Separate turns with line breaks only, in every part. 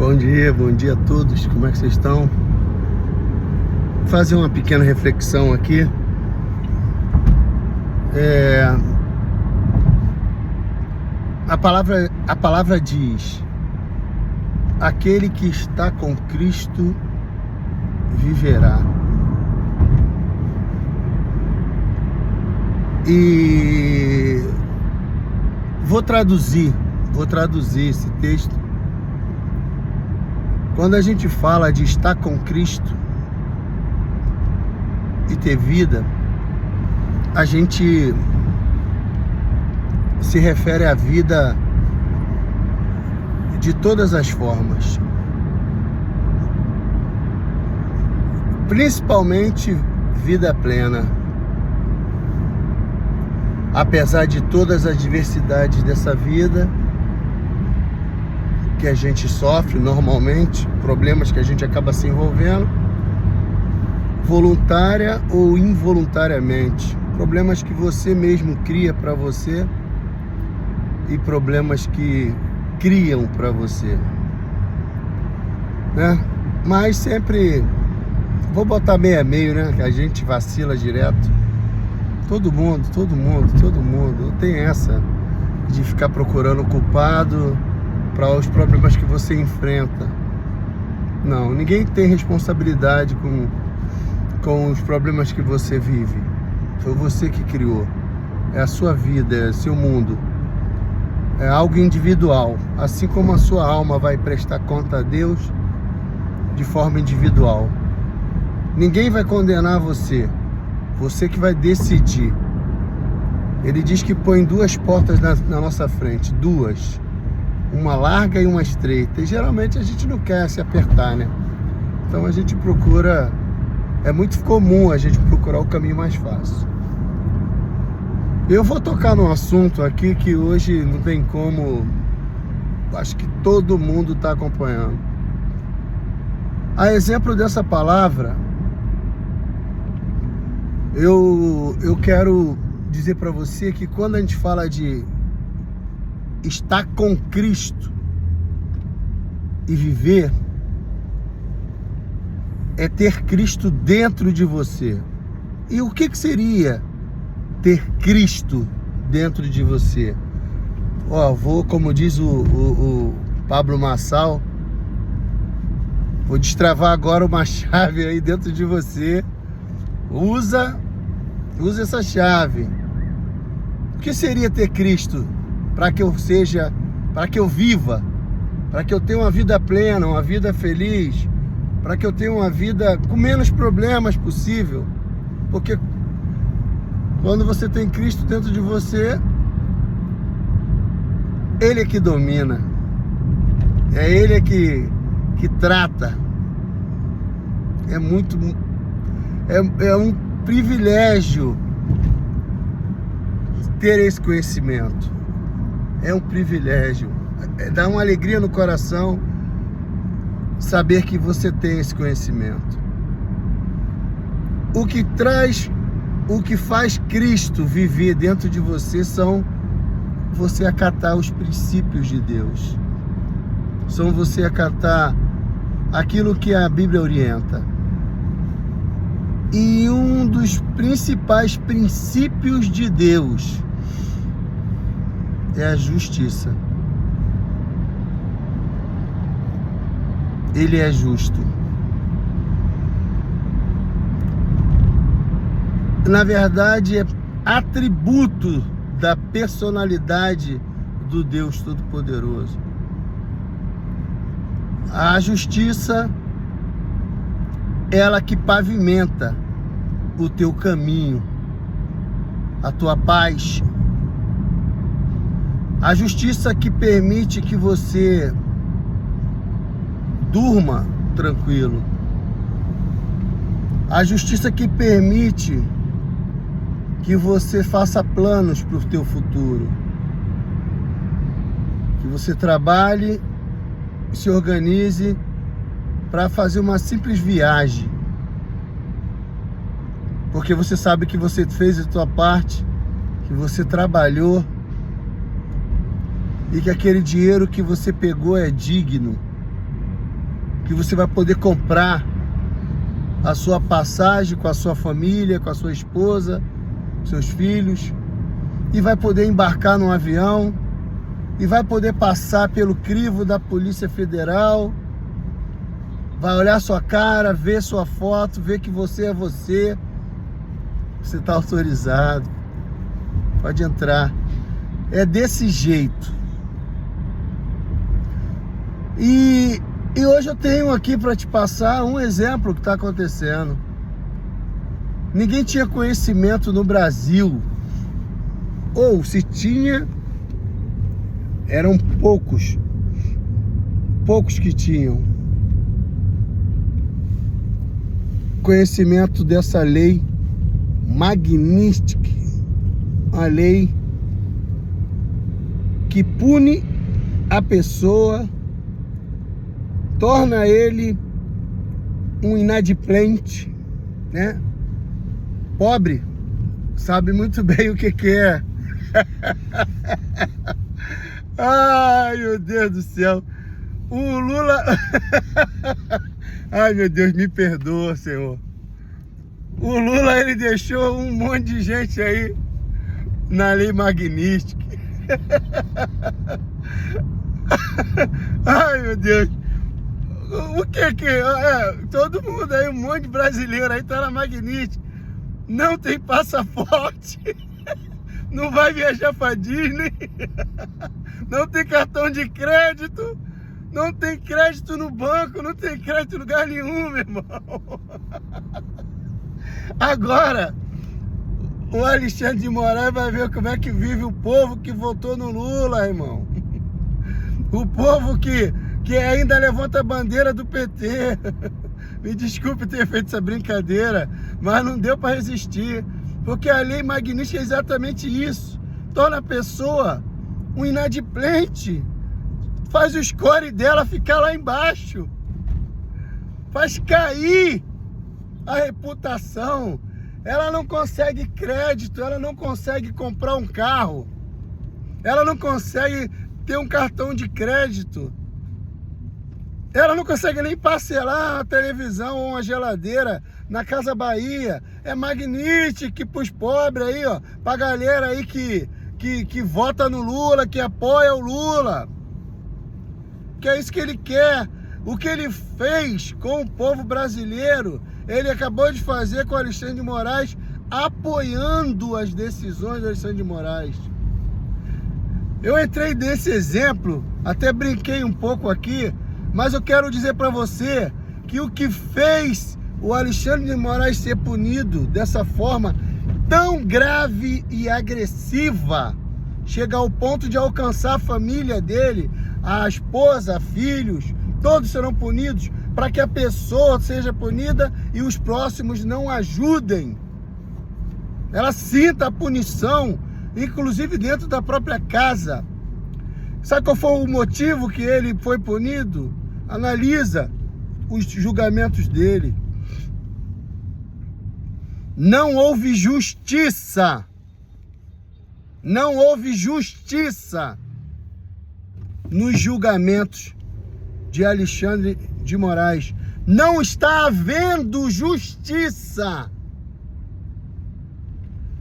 Bom dia a todos, como é que vocês estão? Vou fazer uma pequena reflexão aqui. A palavra diz: aquele que está com Cristo viverá. E vou traduzir esse texto. Quando a gente fala de estar com Cristo e ter vida, a gente se refere à vida de todas as formas, principalmente vida plena. Apesar de todas as adversidades dessa vida que a gente sofre normalmente, problemas que a gente acaba se envolvendo, voluntária ou involuntariamente, problemas que você mesmo cria para você e problemas que criam para você, né? Mas sempre vou botar meio a meio, né? Que a gente vacila direto. Todo mundo. Não tem essa de ficar procurando culpado para os problemas que você enfrenta. Não, ninguém tem responsabilidade com os problemas que você vive. Foi você que criou. É a sua vida, é o seu mundo. É algo individual. Assim como a sua alma vai prestar conta a Deus de forma individual. Ninguém vai condenar você. Você que vai decidir. Ele diz que põe duas portas na nossa frente. Duas. Uma larga e uma estreita. E geralmente a gente não quer se apertar, né? Então a gente procura... É muito comum a gente procurar o caminho mais fácil. Eu vou tocar num assunto aqui que hoje não tem como... Acho que todo mundo está acompanhando. A exemplo dessa palavra... Eu quero dizer para você que quando a gente fala de estar com Cristo e viver, é ter Cristo dentro de você. E o que seria ter Cristo dentro de você? Como diz o Pablo Marçal, vou destravar agora uma chave aí dentro de você. Usa essa chave. O que seria ter Cristo para que eu viva, para que eu tenha uma vida plena, uma vida feliz, para que eu tenha uma vida com menos problemas possível? Porque quando você tem Cristo dentro de você, Ele é que domina, é Ele que trata. É um privilégio ter esse conhecimento. É um privilégio. Dá uma alegria no coração saber que você tem esse conhecimento. O que faz Cristo viver dentro de você são você acatar os princípios de Deus. São você acatar aquilo que a Bíblia orienta. E um dos principais princípios de Deus é a justiça. Ele é justo. Na verdade, é atributo da personalidade do Deus Todo-Poderoso. A justiça, ela que pavimenta o teu caminho, a tua paz. A justiça que permite que você durma tranquilo. A justiça que permite que você faça planos para o teu futuro. Que você trabalhe, se organize para fazer uma simples viagem. Porque você sabe que você fez a tua parte, que você trabalhou e que aquele dinheiro que você pegou é digno. que você vai poder comprar a sua passagem com a sua família, com a sua esposa, seus filhos, e vai poder embarcar num avião, e vai poder passar pelo crivo da Polícia Federal, vai olhar sua cara, ver sua foto, ver que você é você, você está autorizado, pode entrar. É desse jeito. E hoje eu tenho aqui para te passar um exemplo que está acontecendo. Ninguém tinha conhecimento no Brasil, ou se tinha, eram poucos que tinham conhecimento dessa lei Magnitsky, uma lei que pune a pessoa, torna ele um inadimplente, né? Pobre, sabe muito bem o que é. Ai, meu Deus do céu. O Lula... Ai, meu Deus, me perdoa, Senhor. O Lula, ele deixou um monte de gente aí na lei Magnitsky. Ai, meu Deus. O que todo mundo aí, um monte de brasileiro aí tá na Magnitsky, não tem passaporte, não vai viajar pra Disney, não tem cartão de crédito, não tem crédito no banco, não tem crédito em lugar nenhum, meu irmão. Agora o Alexandre de Moraes vai ver como é que vive o povo que votou no Lula, irmão. O povo que ainda levanta a bandeira do PT. Me desculpe ter feito essa brincadeira, mas não deu para resistir. Porque a lei Magnitsky é exatamente isso. Torna a pessoa um inadimplente. Faz o score dela ficar lá embaixo. Faz cair a reputação. Ela não consegue crédito, ela não consegue comprar um carro. Ela não consegue ter um cartão de crédito. Ela não consegue nem parcelar uma televisão ou uma geladeira na Casa Bahia. É Magnitsky pros pobres aí, ó. Pra galera aí que vota no Lula, que apoia o Lula. Que é isso que ele quer. O que ele fez com o povo brasileiro, ele acabou de fazer com o Alexandre de Moraes, apoiando as decisões do Alexandre de Moraes. Eu entrei nesse exemplo, até brinquei um pouco aqui, mas eu quero dizer para você que o que fez o Alexandre de Moraes ser punido dessa forma tão grave e agressiva, chegar ao ponto de alcançar a família dele, a esposa, filhos, todos serão punidos, para que a pessoa seja punida e os próximos não ajudem. Ela sinta a punição, inclusive dentro da própria casa. Sabe qual foi o motivo que ele foi punido? Analisa os julgamentos dele. Não houve justiça. Não houve justiça nos julgamentos de Alexandre de Moraes. Não está havendo justiça.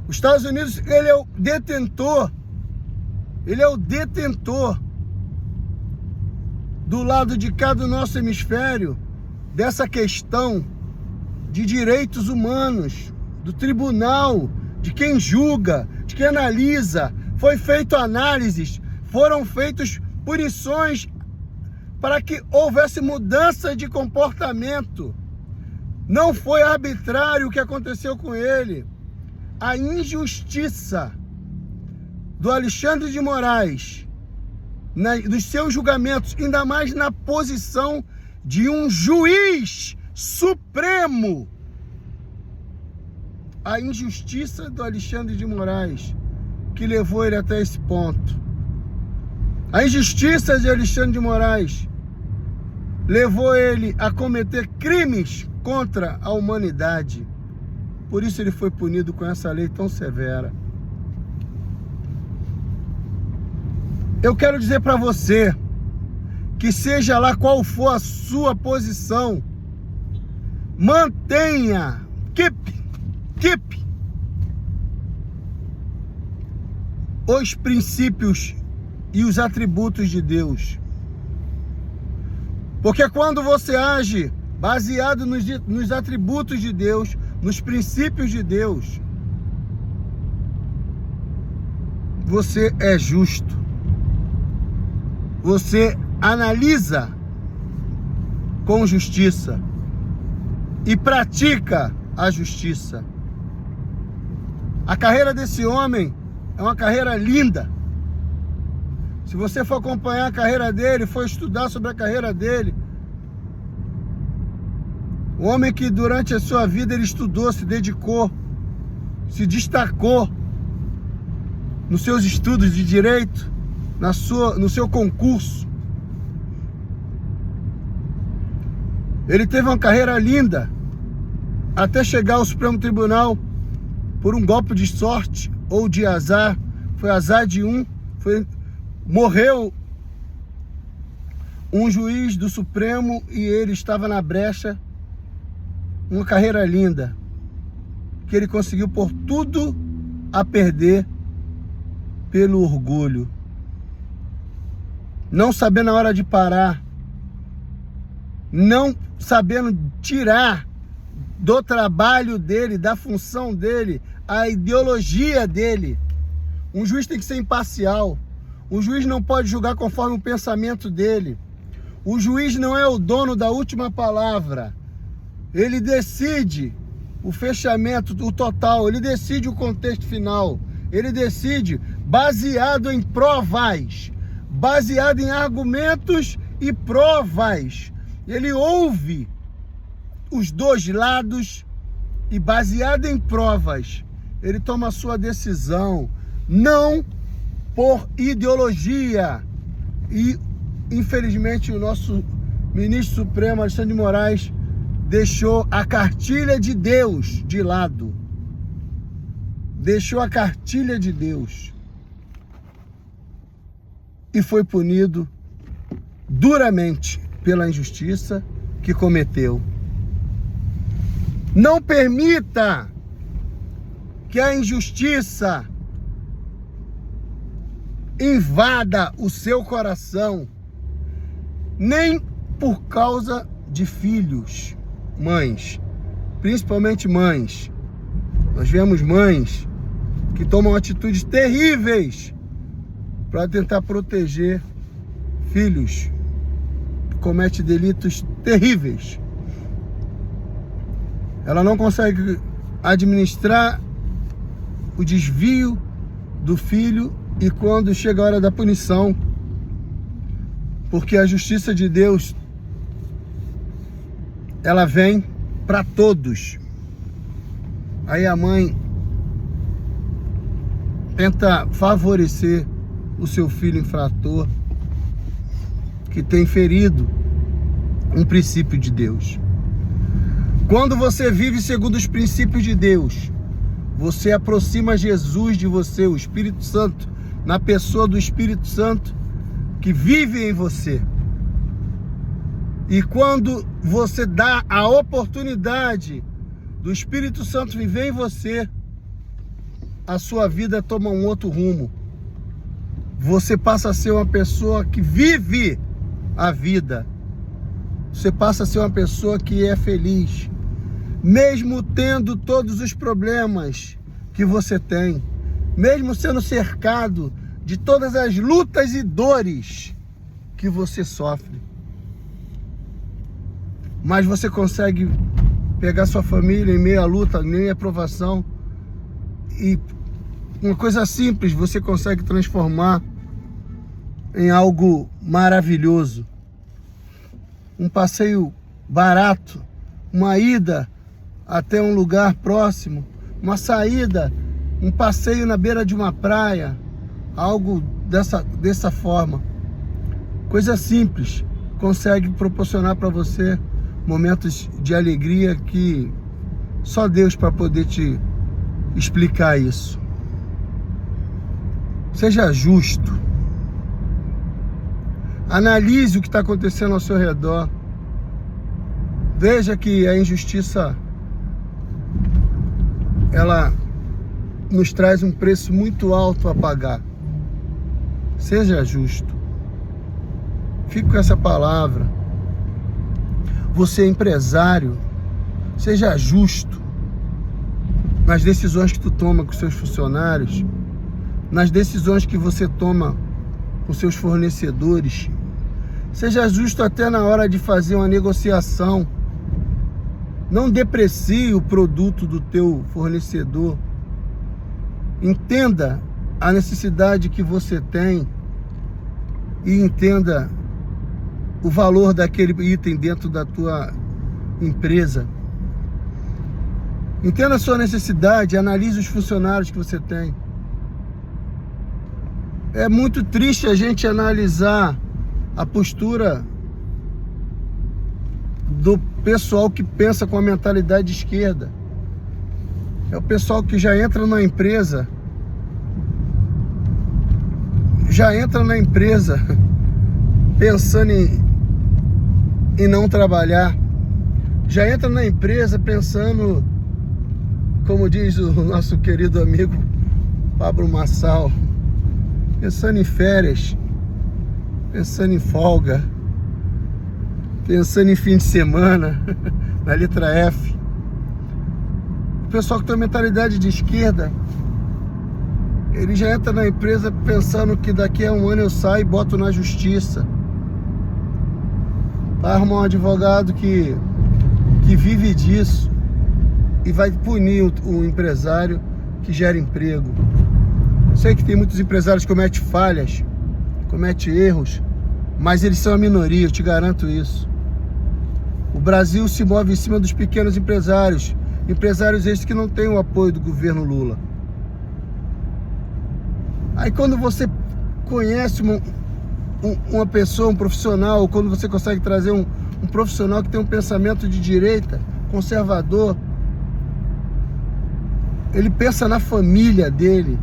Os Estados Unidos, ele é o detentor. Ele é o detentor do lado de cá do nosso hemisfério dessa questão de direitos humanos, do tribunal, de quem julga, de quem analisa. Foi feito análises, foram feitas punições para que houvesse mudança de comportamento. Não foi arbitrário o que aconteceu com ele. A injustiça do Alexandre de Moraes, dos seus julgamentos, ainda mais na posição de um juiz supremo. A injustiça do Alexandre de Moraes que levou ele até esse ponto. A injustiça de Alexandre de Moraes levou ele a cometer crimes contra a humanidade. Por isso ele foi punido com essa lei tão severa. Eu quero dizer para você que seja lá qual for a sua posição, mantenha, keep os princípios e os atributos de Deus. Porque quando você age baseado nos atributos de Deus, nos princípios de Deus, você é justo. Você analisa com justiça e pratica a justiça. A carreira desse homem é uma carreira linda. Se você for acompanhar a carreira dele, for estudar sobre a carreira dele, o homem que durante a sua vida ele estudou, se dedicou, se destacou nos seus estudos de direito, no seu concurso. Ele teve uma carreira linda até chegar ao Supremo Tribunal por um golpe de sorte ou de azar. Foi azar de morreu um juiz do Supremo e ele estava na brecha. Uma carreira linda que ele conseguiu pôr tudo a perder pelo orgulho, não sabendo a hora de parar, não sabendo tirar do trabalho dele, da função dele, a ideologia dele. Um juiz tem que ser imparcial. O juiz não pode julgar conforme o pensamento dele. O juiz não é o dono da última palavra. Ele decide o fechamento, o total. Ele decide o contexto final. Ele decide baseado em provas, baseado em argumentos e provas. Ele ouve os dois lados e, baseado em provas, ele toma a sua decisão, não por ideologia. E, infelizmente, o nosso ministro supremo, Alexandre de Moraes, deixou a cartilha de Deus de lado. Deixou a cartilha de Deus. E foi punido duramente pela injustiça que cometeu. Não permita que a injustiça invada o seu coração, nem por causa de filhos, mães, principalmente mães. Nós vemos mães que tomam atitudes terríveis para tentar proteger filhos que cometem delitos terríveis. Ela não consegue administrar o desvio do filho e quando chega a hora da punição, porque a justiça de Deus, ela vem para todos. Aí a mãe tenta favorecer o seu filho infrator que tem ferido um princípio de Deus. Quando você vive segundo os princípios de Deus, você aproxima Jesus de você, o Espírito Santo, na pessoa do Espírito Santo que vive em você. E quando você dá a oportunidade do Espírito Santo viver em você, a sua vida toma um outro rumo. Você passa a ser uma pessoa que vive a vida. Você passa a ser uma pessoa que é feliz, mesmo tendo todos os problemas que você tem, mesmo sendo cercado de todas as lutas e dores que você sofre. Mas você consegue pegar sua família em meio à luta, em meio à provação, e uma coisa simples você consegue transformar em algo maravilhoso. Um passeio barato, uma ida até um lugar próximo, uma saída, um passeio na beira de uma praia, algo dessa forma. Coisa simples consegue proporcionar para você momentos de alegria que só Deus para poder te explicar isso. Seja justo. Analise o que está acontecendo ao seu redor. Veja que a injustiça, ela nos traz um preço muito alto a pagar. Seja justo. Fique com essa palavra. Você é empresário, seja justo nas decisões que tu toma com seus funcionários, nas decisões que você toma com seus fornecedores. Seja justo até na hora de fazer uma negociação. Não deprecie o produto do teu fornecedor. Entenda a necessidade que você tem e entenda o valor daquele item dentro da tua empresa. Entenda a sua necessidade, analise os funcionários que você tem. É muito triste a gente analisar a postura do pessoal que pensa com a mentalidade de esquerda. É o pessoal que já entra na empresa pensando em não trabalhar. Já entra na empresa pensando, como diz o nosso querido amigo Pablo Marçal, pensando em férias, pensando em folga, pensando em fim de semana, na letra F. O pessoal que tem mentalidade de esquerda, ele já entra na empresa pensando que daqui a um ano eu saio e boto na justiça. Vai arrumar um advogado que vive disso e vai punir o empresário que gera emprego. Sei que tem muitos empresários que cometem falhas, cometem erros, mas eles são a minoria, eu te garanto isso. O Brasil se move em cima dos pequenos empresários, empresários esses que não têm o apoio do governo Lula. Aí quando você conhece uma pessoa, um profissional, ou quando você consegue trazer um profissional que tem um pensamento de direita, conservador, ele pensa na família dele,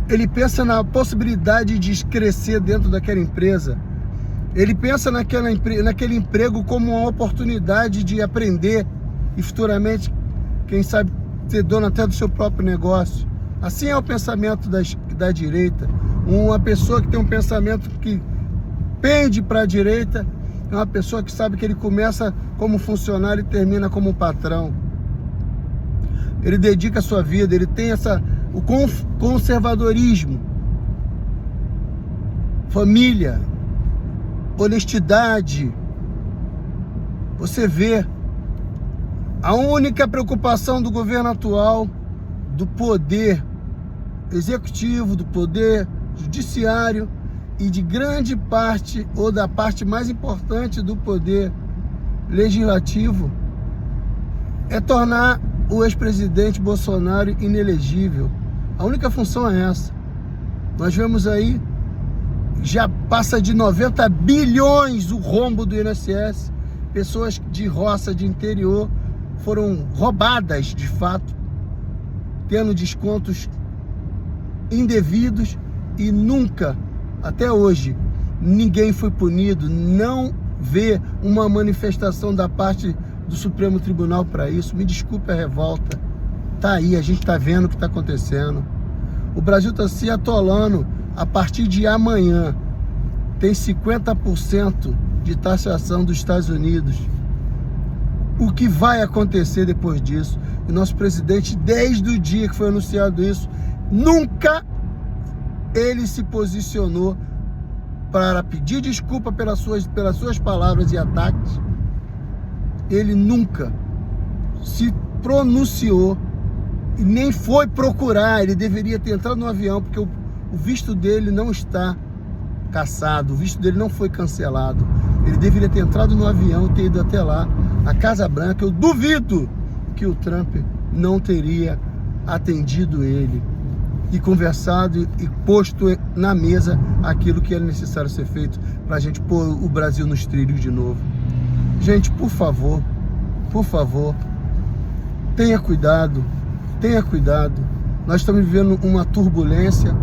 ele pensa na possibilidade de crescer dentro daquela empresa, ele pensa naquele emprego como uma oportunidade de aprender e futuramente, quem sabe, ser dono até do seu próprio negócio. Assim é o pensamento da direita. Uma pessoa que tem um pensamento que pende para a direita é uma pessoa que sabe que ele começa como funcionário e termina como patrão. Ele dedica a sua vida, ele tem o conservadorismo, família, honestidade. Você vê a única preocupação do governo atual, do poder executivo, do poder judiciário e de grande parte, ou da parte mais importante do poder legislativo, é tornar o ex-presidente Bolsonaro inelegível. A única função é essa. Nós vemos aí, já passa de 90 bilhões o rombo do INSS. Pessoas de roça, de interior, foram roubadas de fato, tendo descontos indevidos e nunca, até hoje, ninguém foi punido. Não vê uma manifestação da parte do Supremo Tribunal para isso. Me desculpe a revolta. Tá aí, a gente tá vendo o que tá acontecendo. O Brasil tá se atolando. A partir de amanhã tem 50% de taxação dos Estados Unidos. O que vai acontecer depois disso? E nosso presidente, desde o dia que foi anunciado isso, nunca ele se posicionou para pedir desculpa pelas suas palavras e ataques. Ele nunca se pronunciou e nem foi procurar. Ele deveria ter entrado no avião, porque o visto dele não está cassado, o visto dele não foi cancelado. Ele deveria ter entrado no avião e ter ido até lá, a Casa Branca. Eu duvido que o Trump não teria atendido ele e conversado e posto na mesa aquilo que era necessário ser feito para a gente pôr o Brasil nos trilhos de novo. Gente, por favor, tenha cuidado, tenha cuidado. Nós estamos vivendo uma turbulência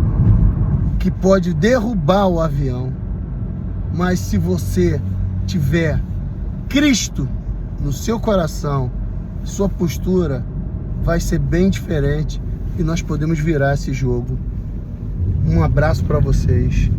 que pode derrubar o avião. Mas se você tiver Cristo no seu coração, sua postura vai ser bem diferente e nós podemos virar esse jogo. Um abraço para vocês.